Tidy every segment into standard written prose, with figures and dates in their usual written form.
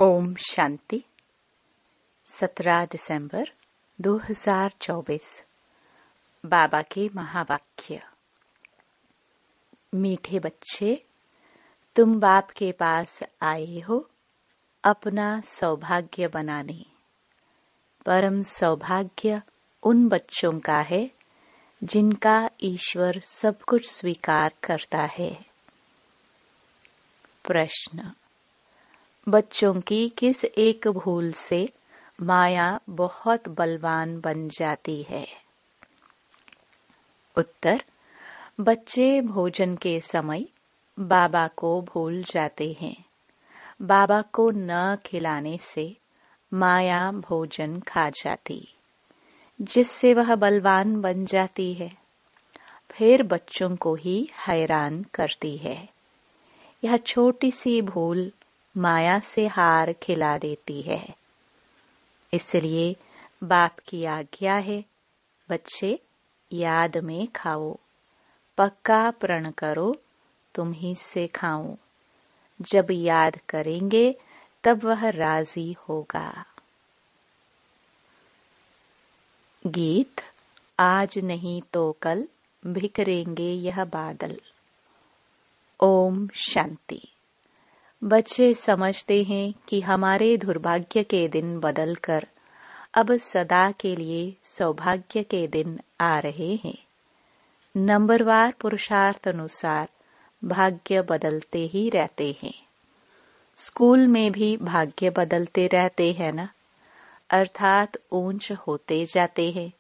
ओम शांति। 17 दिसंबर 2024। बाबा के महावाक्य। मीठे बच्चे, तुम बाप के पास आए हो अपना सौभाग्य बनाने। परम सौभाग्य उन बच्चों का है जिनका ईश्वर सब कुछ स्वीकार करता है। प्रश्न: बच्चों की किस एक भूल से माया बहुत बलवान बन जाती है? उत्तर: बच्चे भोजन के समय बाबा को भूल जाते हैं। बाबा को न खिलाने से माया भोजन खा जाती, जिससे वह बलवान बन जाती है। फिर बच्चों को ही हैरान करती है। यह छोटी सी भूल माया से हार खिला देती है। इसलिए बाप की आज्ञा है, बच्चे याद में खाओ, पक्का प्रण करो तुम ही से खाऊं। जब याद करेंगे तब वह राजी होगा। गीत: आज नहीं तो कल बिखरेंगे यह बादल। ओम शांति। बच्चे समझते हैं कि हमारे दुर्भाग्य के दिन बदलकर अब सदा के लिए सौभाग्य के दिन आ रहे हैं। नंबरवार पुरुषार्थ अनुसार भाग्य बदलते ही रहते हैं। स्कूल में भी भाग्य बदलते रहते हैं ना, अर्थात ऊंच होते जाते हैं।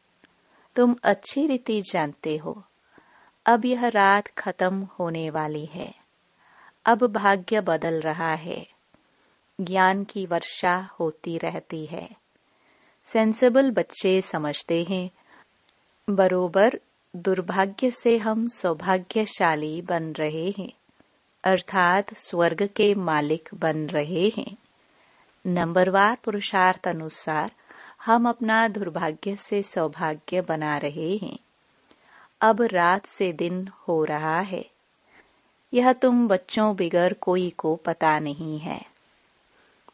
तुम अच्छी रीति जानते हो, अब यह रात खत्म होने वाली है। अब भाग्य बदल रहा है। ज्ञान की वर्षा होती रहती है। सेंसिबल बच्चे समझते हैं, बरोबर दुर्भाग्य से हम सौभाग्यशाली बन रहे हैं, अर्थात स्वर्ग के मालिक बन रहे हैं। नंबरवार पुरुषार्थ अनुसार हम अपना दुर्भाग्य से सौभाग्य बना रहे हैं। अब रात से दिन हो रहा है। यह तुम बच्चों बिगर कोई को पता नहीं है।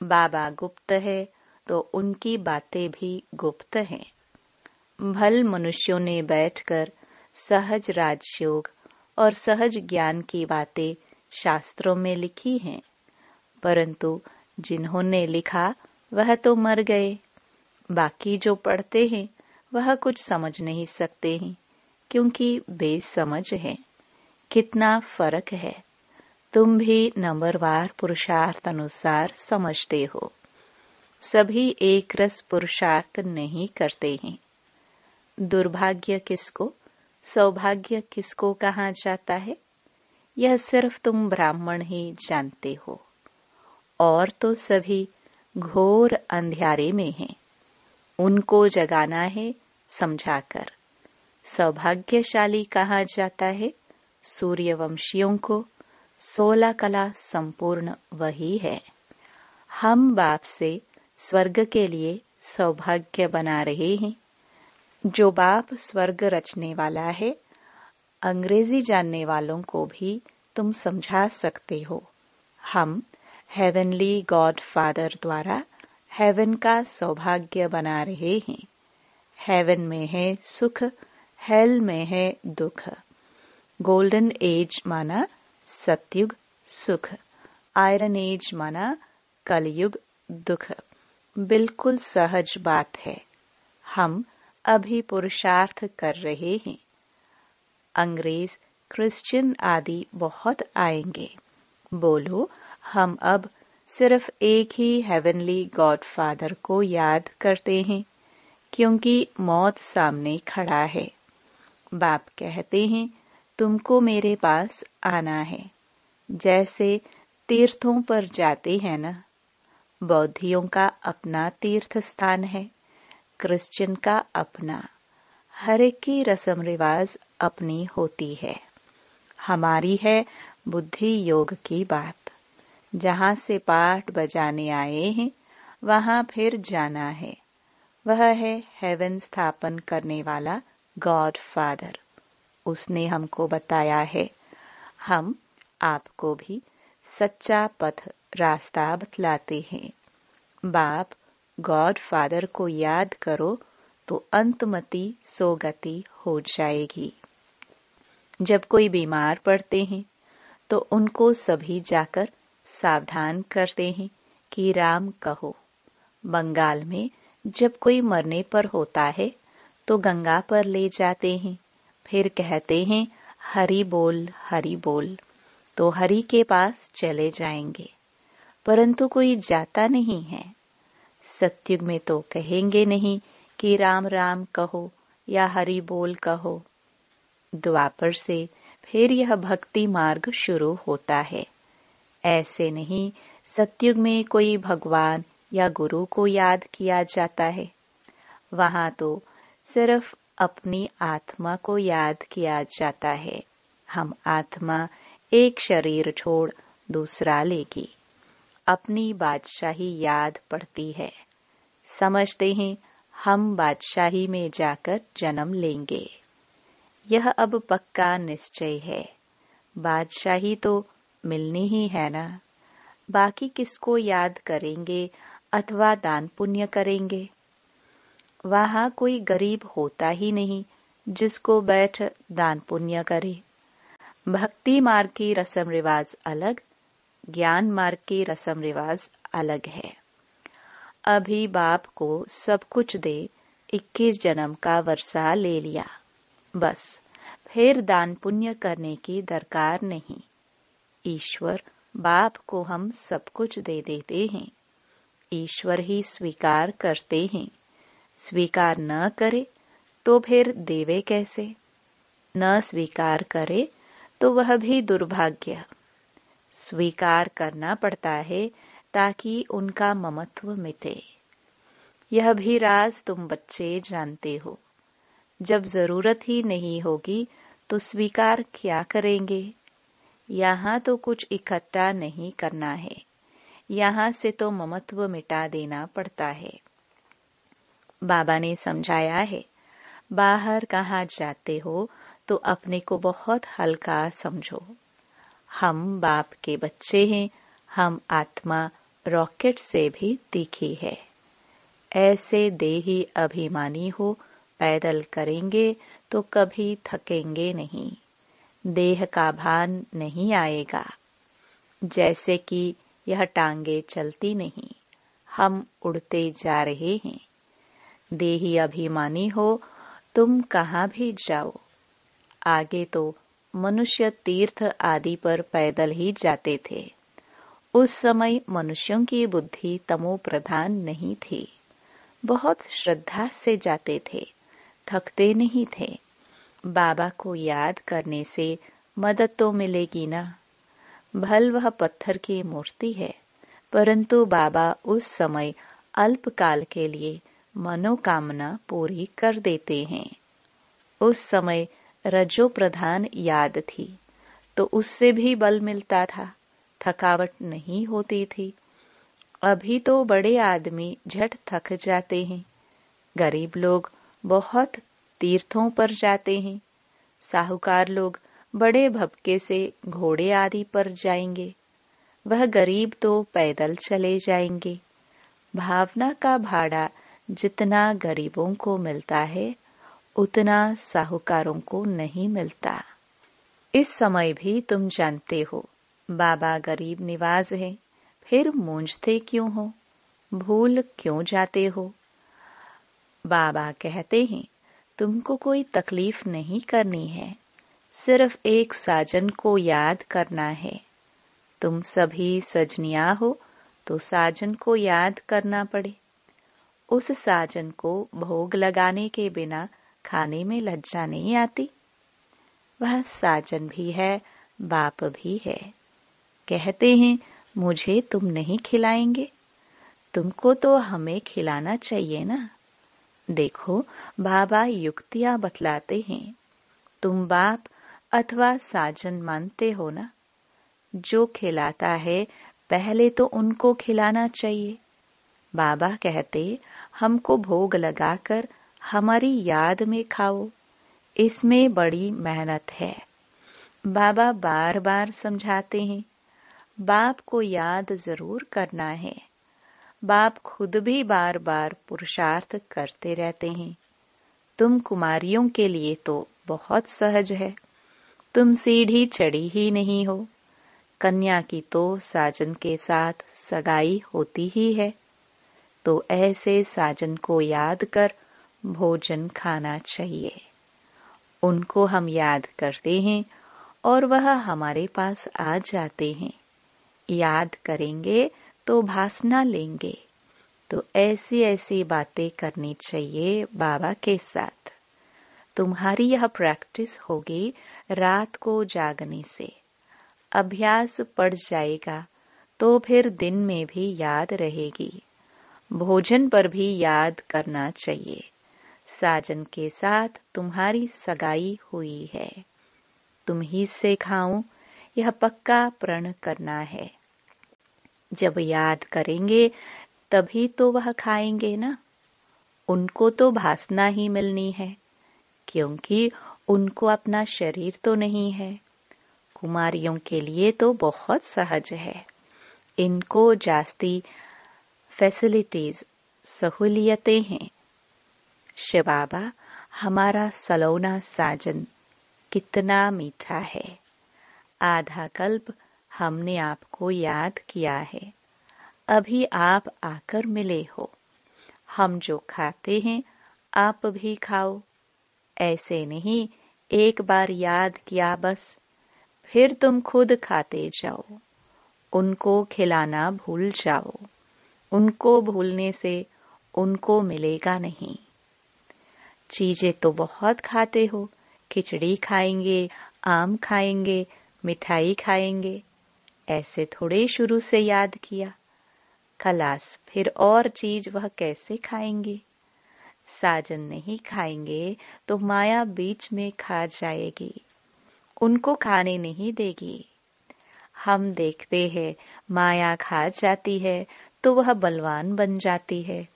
बाबा गुप्त है तो उनकी बातें भी गुप्त हैं। भल मनुष्यों ने बैठकर सहज राजयोग और सहज ज्ञान की बातें शास्त्रों में लिखी हैं, परंतु जिन्होंने लिखा वह तो मर गए। बाकी जो पढ़ते हैं वह कुछ समझ नहीं सकते हैं, क्योंकि बेसमझ हैं। कितना फर्क है। तुम भी नंबरवार पुरुषार्थ अनुसार समझते हो। सभी एक रस पुरुषार्थ नहीं करते हैं। दुर्भाग्य किसको, सौभाग्य किसको कहा जाता है, यह सिर्फ तुम ब्राह्मण ही जानते हो। और तो सभी घोर अंधियारे में हैं। उनको जगाना है समझाकर। सौभाग्यशाली कहा जाता है सूर्यवंशियों को। 16 कला संपूर्ण वही है। हम बाप से स्वर्ग के लिए सौभाग्य बना रहे हैं। जो बाप स्वर्ग रचने वाला है, अंग्रेजी जानने वालों को भी तुम समझा सकते हो। हम हेवनली गॉड फादर द्वारा हेवन का सौभाग्य बना रहे हैं। हेवन में है सुख, हेल में है दुख। गोल्डन एज माना सतयुग सुख, आयरन एज माना कलयुग दुख। बिल्कुल सहज बात है। हम अभी पुरुषार्थ कर रहे हैं। अंग्रेज, क्रिश्चियन आदि बहुत आएंगे। बोलो, हम अब सिर्फ एक ही हेवनली गॉड फादर को याद करते हैं, क्योंकि मौत सामने खड़ा है। बाप कहते हैं, तुमको मेरे पास आना है। जैसे तीर्थों पर जाते हैं ना, बौद्धियों का अपना तीर्थ स्थान है, क्रिश्चियन का अपना। हर एक की रस्म रिवाज अपनी होती है। हमारी है बुद्धि योग की बात। जहाँ से पाठ बजाने आए हैं वहाँ फिर जाना है। वह है हेवन स्थापन करने वाला गॉड फादर। उसने हमको बताया है। हम आपको भी सच्चा पथ रास्ता बतलाते हैं। बाप गॉड फादर को याद करो तो अंतमति सोगति हो जाएगी। जब कोई बीमार पड़ते हैं तो उनको सभी जाकर सावधान करते हैं कि राम कहो। बंगाल में जब कोई मरने पर होता है तो गंगा पर ले जाते हैं, फिर कहते हैं हरि बोल, तो हरि के पास चले जाएंगे, परंतु कोई जाता नहीं है। सतयुग में तो कहेंगे नहीं कि राम राम कहो या हरि बोल कहो। द्वापर से फिर यह भक्ति मार्ग शुरू होता है। ऐसे नहीं सतयुग में कोई भगवान या गुरु को याद किया जाता है, वहां तो सिर्फ अपनी आत्मा को याद किया जाता है। हम आत्मा एक शरीर छोड़ दूसरा लेगी, अपनी बादशाही याद पड़ती है। समझते हैं हम बादशाही में जाकर जन्म लेंगे। यह अब पक्का निश्चय है, बादशाही तो मिलनी ही है ना। बाकी किसको याद करेंगे अथवा दान पुण्य करेंगे। वहां कोई गरीब होता ही नहीं जिसको बैठ दान पुण्य करे। भक्ति मार्ग की रस्म रिवाज अलग, ज्ञान मार्ग की रस्म रिवाज अलग है। अभी बाप को सब कुछ दे 21 जन्म का वर्षा ले लिया, बस फिर दान पुण्य करने की दरकार नहीं। ईश्वर बाप को हम सब कुछ दे देते हैं, ईश्वर ही स्वीकार करते हैं। स्वीकार न करे तो फिर देवे कैसे? न स्वीकार करे तो वह भी दुर्भाग्य। स्वीकार करना पड़ता है ताकि उनका ममत्व मिटे। यह भी राज तुम बच्चे जानते हो। जब जरूरत ही नहीं होगी तो स्वीकार क्या करेंगे? यहाँ तो कुछ इकट्ठा नहीं करना है, यहाँ से तो ममत्व मिटा देना पड़ता है। बाबा ने समझाया है, बाहर कहाँ जाते हो तो अपने को बहुत हल्का समझो। हम बाप के बच्चे हैं, हम आत्मा रॉकेट से भी तीखी है। ऐसे देही अभिमानी हो, पैदल करेंगे तो कभी थकेंगे नहीं, देह का भान नहीं आएगा। जैसे कि यह टांगे चलती नहीं, हम उड़ते जा रहे हैं। देही अभिमानी हो तुम कहाँ भी जाओ। आगे तो मनुष्य तीर्थ आदि पर पैदल ही जाते थे। उस समय मनुष्यों की बुद्धि तमो प्रधान नहीं थी, बहुत श्रद्धा से जाते थे, थकते नहीं थे। बाबा को याद करने से मदद तो मिलेगी ना। भल वह पत्थर की मूर्ति है, परंतु बाबा उस समय अल्पकाल के लिए मनोकामना पूरी कर देते हैं। उस समय रजो प्रधान याद थी तो उससे भी बल मिलता था, थकावट नहीं होती थी। अभी तो बड़े आदमी झट थक जाते हैं, गरीब लोग बहुत तीर्थों पर जाते हैं, साहूकार लोग बड़े भपके से घोड़े आदि पर जाएंगे, वह गरीब तो पैदल चले जाएंगे। भावना का भाड़ा जितना गरीबों को मिलता है उतना साहूकारों को नहीं मिलता। इस समय भी तुम जानते हो बाबा गरीब निवाज है, फिर मूंझते क्यों हो, भूल क्यों जाते हो? बाबा कहते हैं तुमको कोई तकलीफ नहीं करनी है, सिर्फ एक साजन को याद करना है। तुम सभी सजनिया हो तो साजन को याद करना पड़े। उस साजन को भोग लगाने के बिना खाने में लज्जा नहीं आती। वह साजन भी है, बाप भी है। कहते हैं मुझे तुम नहीं खिलाएंगे, तुमको तो हमें खिलाना चाहिए ना। देखो बाबा युक्तियां बतलाते हैं। तुम बाप अथवा साजन मानते हो ना, जो खिलाता है पहले तो उनको खिलाना चाहिए। बाबा कहते हमको भोग लगाकर हमारी याद में खाओ, इसमें बड़ी मेहनत है। बाबा बार बार समझाते हैं बाप को याद जरूर करना है। बाप खुद भी बार बार पुरुषार्थ करते रहते हैं। तुम कुमारियों के लिए तो बहुत सहज है, तुम सीढ़ी चढ़ी ही नहीं हो। कन्या की तो साजन के साथ सगाई होती ही है, तो ऐसे साजन को याद कर भोजन खाना चाहिए। उनको हम याद करते हैं और वह हमारे पास आ जाते हैं। याद करेंगे तो भासना लेंगे। तो ऐसी ऐसी बातें करनी चाहिए बाबा के साथ। तुम्हारी यह प्रैक्टिस होगी रात को जागने से। अभ्यास पड़ जाएगा तो फिर दिन में भी याद रहेगी। भोजन पर भी याद करना चाहिए। साजन के साथ तुम्हारी सगाई हुई है, तुम ही से खाऊं, यह पक्का प्रण करना है। जब याद करेंगे तभी तो वह खाएंगे ना। उनको तो भासना ही मिलनी है, क्योंकि उनको अपना शरीर तो नहीं है। कुमारियों के लिए तो बहुत सहज है। इनको जास्ती फैसिलिटीज, सहूलियतें हैं। शिव बाबा, हमारा सलोना साजन कितना मीठा है। आधा कल्प हमने आपको याद किया है, अभी आप आकर मिले हो। हम जो खाते हैं आप भी खाओ। ऐसे नहीं एक बार याद किया बस, फिर तुम खुद खाते जाओ। उनको खिलाना भूल जाओ। उनको भूलने से उनको मिलेगा नहीं। चीजें तो बहुत खाते हो, खिचड़ी खाएंगे, आम खाएंगे, मिठाई खाएंगे। ऐसे थोड़े शुरू से याद किया। खलास, फिर और चीज वह कैसे खाएंगे? साजन नहीं खाएंगे तो माया बीच में खा जाएगी, उनको खाने नहीं देगी। हम देखते हैं माया खा जाती है तो वह बलवान बन जाती है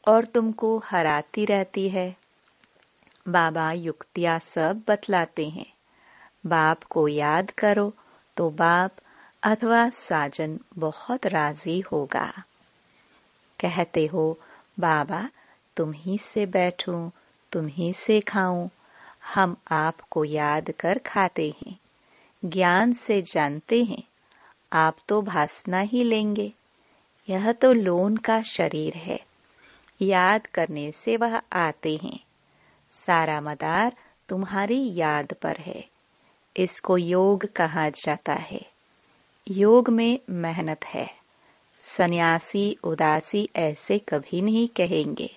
और तुमको हराती रहती है। बाबा युक्तियां सब बतलाते हैं। बाप को याद करो तो बाप अथवा साजन बहुत राजी होगा। कहते हो बाबा तुम ही से बैठूं, तुम ही से खाऊं। हम आपको याद कर खाते हैं, ज्ञान से जानते हैं। आप तो भासना ही लेंगे। यह तो लोन का शरीर है, याद करने से वह आते हैं। सारा मदार तुम्हारी याद पर है। इसको योग कहा जाता है। योग में मेहनत है। सन्यासी उदासी ऐसे कभी नहीं कहेंगे।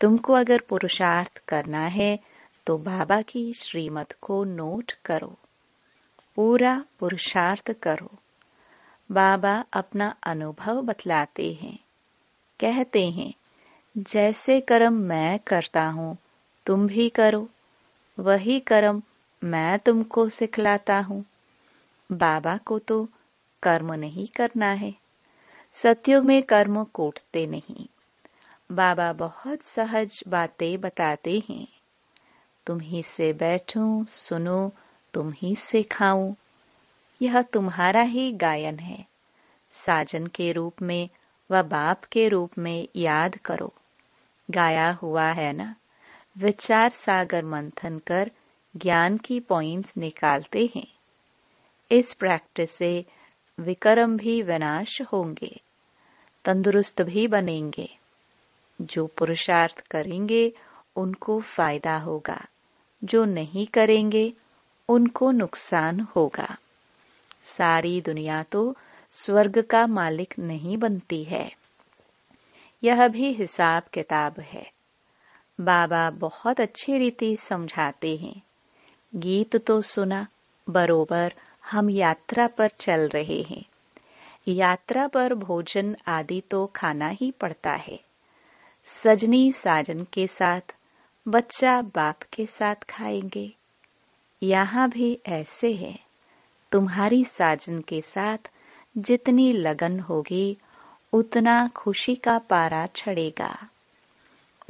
तुमको अगर पुरुषार्थ करना है तो बाबा की श्रीमत को नोट करो, पूरा पुरुषार्थ करो। बाबा अपना अनुभव बतलाते हैं। कहते हैं जैसे कर्म मैं करता हूँ तुम भी करो, वही कर्म मैं तुमको सिखलाता हूँ। बाबा को तो कर्म नहीं करना है। सत्युग में कर्म कोटते नहीं। बाबा बहुत सहज बातें बताते हैं। तुम ही से बैठूं, सुनो, तुम ही से खाऊं। यह तुम्हारा ही गायन है। साजन के रूप में व बाप के रूप में याद करो। गाया हुआ है ना। विचार सागर मंथन कर ज्ञान की पॉइंट्स निकालते हैं। इस प्रैक्टिस से विकर्म भी विनाश होंगे, तंदुरुस्त भी बनेंगे। जो पुरुषार्थ करेंगे उनको फायदा होगा, जो नहीं करेंगे उनको नुकसान होगा। सारी दुनिया तो स्वर्ग का मालिक नहीं बनती है। यह भी हिसाब किताब है। बाबा बहुत अच्छी रीति समझाते हैं। गीत तो सुना, बरोबर हम यात्रा पर चल रहे हैं। यात्रा पर भोजन आदि तो खाना ही पड़ता है। सजनी साजन के साथ, बच्चा बाप के साथ खाएंगे। यहाँ भी ऐसे है। तुम्हारी साजन के साथ जितनी लगन होगी उतना खुशी का पारा चढ़ेगा।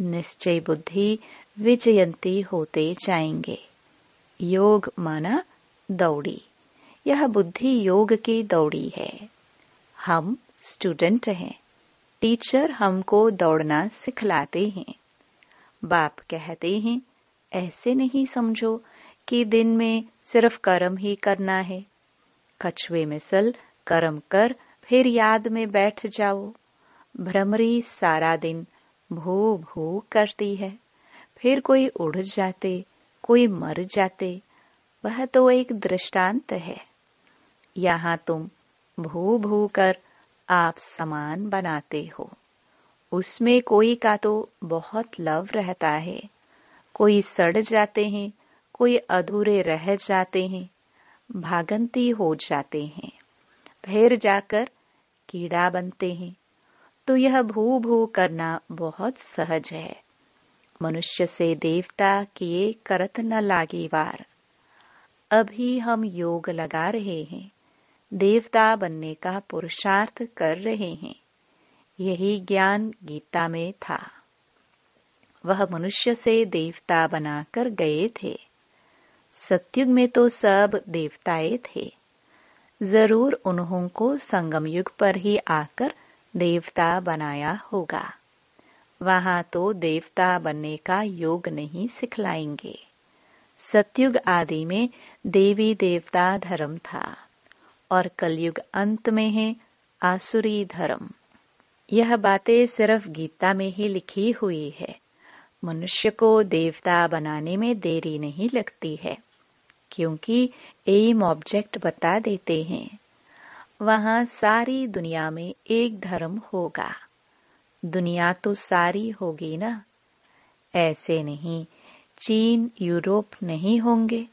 निश्चय बुद्धि विजयंती होते जाएंगे। योग माना दौड़ी। यह बुद्धि योग की दौड़ी है। हम स्टूडेंट हैं। टीचर हमको दौड़ना सिखलाते हैं। बाप कहते हैं, ऐसे नहीं समझो कि दिन में सिर्फ कर्म ही करना है। कछुए मिसल कर्म कर फिर याद में बैठ जाओ। भ्रमरी सारा दिन भू भू करती है, फिर कोई उड़ जाते, कोई मर जाते। वह तो एक दृष्टांत है। यहाँ तुम भू भू कर आप समान बनाते हो। उसमें कोई का तो बहुत लव रहता है, कोई सड़ जाते हैं, कोई अधूरे रह जाते हैं, भागंती हो जाते हैं, फिर जाकर कीड़ा बनते हैं। तो यह भू भू करना बहुत सहज है। मनुष्य से देवता किए करत न लागी वार। अभी हम योग लगा रहे हैं, देवता बनने का पुरुषार्थ कर रहे हैं। यही ज्ञान गीता में था। वह मनुष्य से देवता बनाकर गए थे। सतयुग में तो सब देवताएं थे। जरूर उन्हों को संगम युग पर ही आकर देवता बनाया होगा। वहां तो देवता बनने का योग नहीं सिखलाएंगे। सतयुग आदि में देवी देवता धर्म था और कलयुग अंत में है आसुरी धर्म। यह बातें सिर्फ गीता में ही लिखी हुई है। मनुष्य को देवता बनाने में देरी नहीं लगती है, क्योंकि एम ऑब्जेक्ट बता देते हैं। वहां सारी दुनिया में एक धर्म होगा। दुनिया तो सारी होगी ना। ऐसे नहीं चीन यूरोप नहीं होंगे,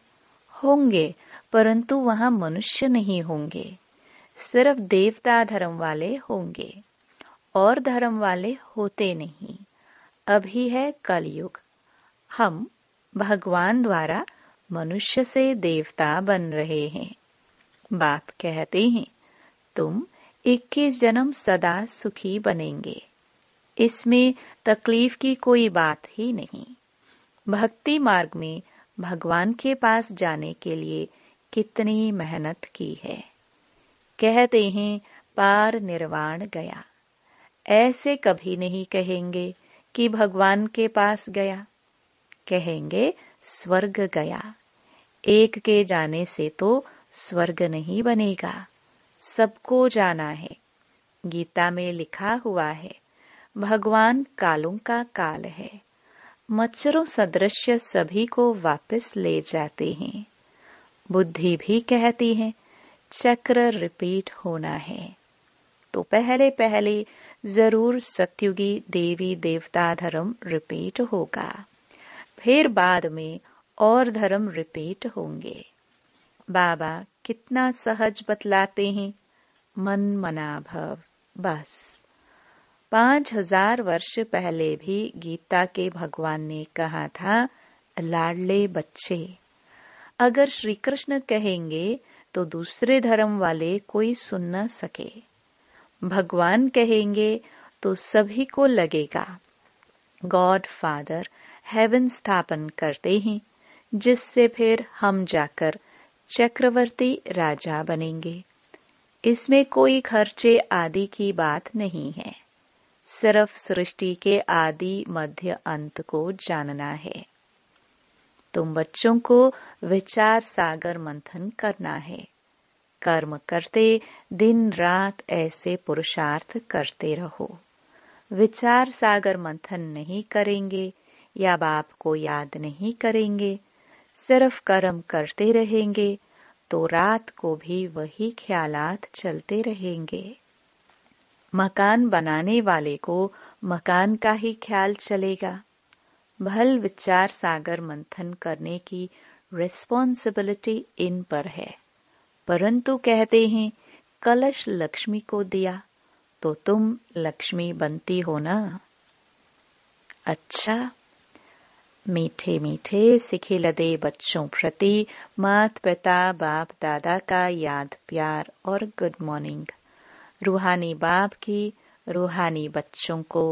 होंगे परंतु वहां मनुष्य नहीं होंगे। सिर्फ देवता धर्म वाले होंगे और धर्म वाले होते नहीं। अभी है कलयुग। हम भगवान द्वारा मनुष्य से देवता बन रहे हैं। बाप कहते हैं, तुम 21 जन्म सदा सुखी बनेंगे। इसमें तकलीफ की कोई बात ही नहीं। भक्ति मार्ग में भगवान के पास जाने के लिए कितनी मेहनत की है। कहते हैं पार निर्वाण गया। ऐसे कभी नहीं कहेंगे कि भगवान के पास गया, कहेंगे स्वर्ग गया। एक के जाने से तो स्वर्ग नहीं बनेगा, सबको जाना है। गीता में लिखा हुआ है, भगवान कालों का काल है, मच्छरों सदृश्य सभी को वापस ले जाते हैं। बुद्धि भी कहती है चक्र रिपीट होना है। तो पहले पहले जरूर सत्युगी देवी देवता धर्म रिपीट होगा, फिर बाद में और धर्म रिपीट होंगे। बाबा कितना सहज बतलाते हैं, मन मना भव। बस 5000 वर्ष पहले भी गीता के भगवान ने कहा था, लाडले बच्चे। अगर श्री कृष्ण कहेंगे तो दूसरे धर्म वाले कोई सुन न सके। भगवान कहेंगे तो सभी को लगेगा गॉड फादर हेवन स्थापन करते हैं, जिससे फिर हम जाकर चक्रवर्ती राजा बनेंगे। इसमें कोई खर्चे आदि की बात नहीं है। सिर्फ सृष्टि के आदि मध्य अंत को जानना है। तुम बच्चों को विचार सागर मंथन करना है। कर्म करते दिन रात ऐसे पुरुषार्थ करते रहो। विचार सागर मंथन नहीं करेंगे या बाप को याद नहीं करेंगे, सिर्फ कर्म करते रहेंगे तो रात को भी वही ख्यालात चलते रहेंगे। मकान बनाने वाले को मकान का ही ख्याल चलेगा। भल विचार सागर मंथन करने की रिस्पॉन्सिबिलिटी इन पर है, परंतु कहते हैं कलश लक्ष्मी को दिया तो तुम लक्ष्मी बनती हो ना। अच्छा, मीठे मीठे सिखे लदे बच्चों प्रति मात पिता बाप दादा का याद प्यार और गुड मॉर्निंग। रूहानी बाप की रूहानी बच्चों को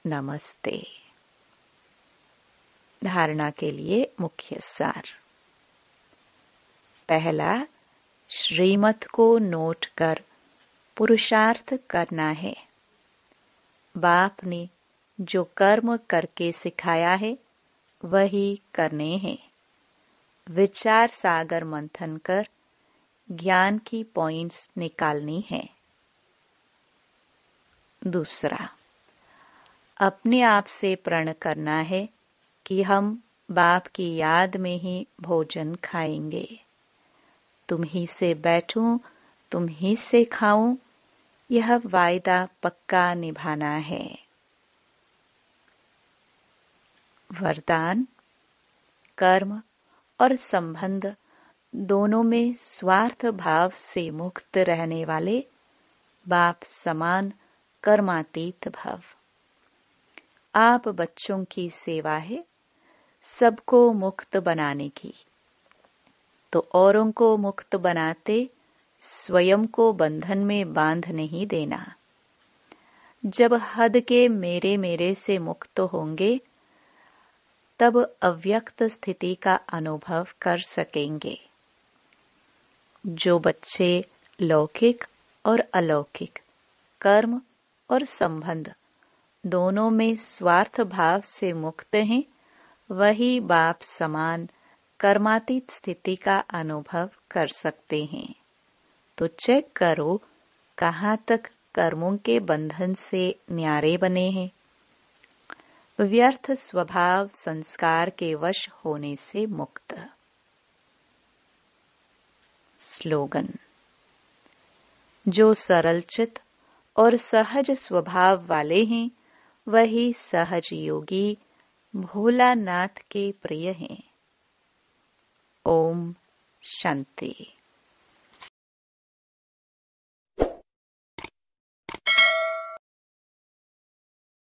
नमस्ते। धारणा के लिए मुख्य सार। पहला, श्रीमत को नोट कर पुरुषार्थ करना है। बाप ने जो कर्म करके सिखाया है वही करने हैं। विचार सागर मंथन कर ज्ञान की पॉइंट्स निकालनी है। दूसरा, अपने आप से प्रण करना है कि हम बाप की याद में ही भोजन खाएंगे। तुम ही से बैठूं, तुम ही से खाऊं, यह वायदा पक्का निभाना है। वरदान, कर्म और संबंध दोनों में स्वार्थ भाव से मुक्त रहने वाले बाप समान कर्मातीत भव। आप बच्चों की सेवा है सबको मुक्त बनाने की, तो औरों को मुक्त बनाते स्वयं को बंधन में बांध नहीं देना। जब हद के मेरे मेरे से मुक्त होंगे तब अव्यक्त स्थिति का अनुभव कर सकेंगे। जो बच्चे लौकिक और अलौकिक कर्म और संबंध दोनों में स्वार्थ भाव से मुक्त हैं, वही बाप समान कर्मातीत स्थिति का अनुभव कर सकते हैं। तो चेक करो कहाँ तक कर्मों के बंधन से न्यारे बने हैं। व्यर्थ स्वभाव संस्कार के वश होने से मुक्त। स्लोगन, जो सरल चित और सहज स्वभाव वाले हैं वही सहज योगी भोलानाथ के प्रिय हैं। ओम शांति।